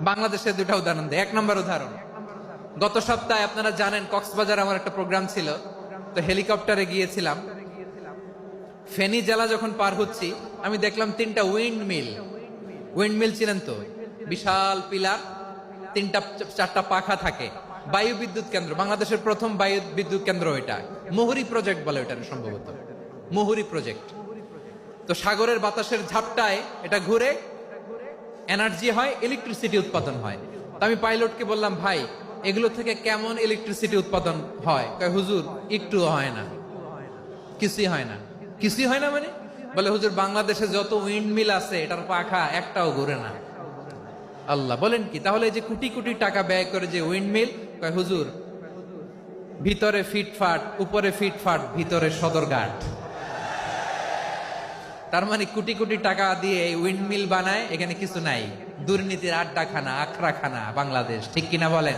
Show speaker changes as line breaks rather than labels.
বাংলাদেশের দুটা উদাহরণ দেয়। এক নম্বর উদাহরণ, গত সপ্তাহে আপনারা জানেন কক্সবাজার আমার একটা প্রোগ্রাম ছিল, তো হেলিকপ্টারে গিয়েছিলাম। ফেনী জেলা যখন পার হচ্ছি আমি দেখলাম তিনটা উইন্ড মিল ছিলেন তো, বিশাল পিলার, তিনটা চারটা পাখা থাকে। বায়ু বিদ্যুৎ কেন্দ্র, বাংলাদেশের প্রথম বায়ু বিদ্যুৎ কেন্দ্র এটা, মুহুরী প্রজেক্ট বলে এটা সম্ভবত, মুহুরী প্রজেক্ট। তো সাগরের বাতাসের ঝাপটায় এটা ঘুরে এনার্জি হয়, ইলেকট্রিসিটি উৎপাদন হয়। তো আমি পাইলটকে বললাম, ভাই এগুলো থেকে কেমন ইলেকট্রিসিটি উৎপাদন হয়? কয় হুজুর একটু হয় না, কিছুই হয় না। কিছুই হয় না মানে? বলে হুজুর বাংলাদেশে যত উইন্ড মিল আছে এটার পাখা একটাও ঘুরে না। আল্লাহ, বলেন কি? তাহলে এই যে কোটি কোটি টাকা ব্যয় করে যে উইন্ড মিল, কয় হুজুর ভিতরে ফিটফাট, উপরে ফিটফাট, ভিতরে সদরঘাট। তার মানে কোটি কোটি টাকা দিয়ে এই উইন্ড মিল বানায়, এখানে কিছু নাই। দুর্নীতির আড্ডাখানা, আখড়াখানা বাংলাদেশ, ঠিক কিনা বলেন?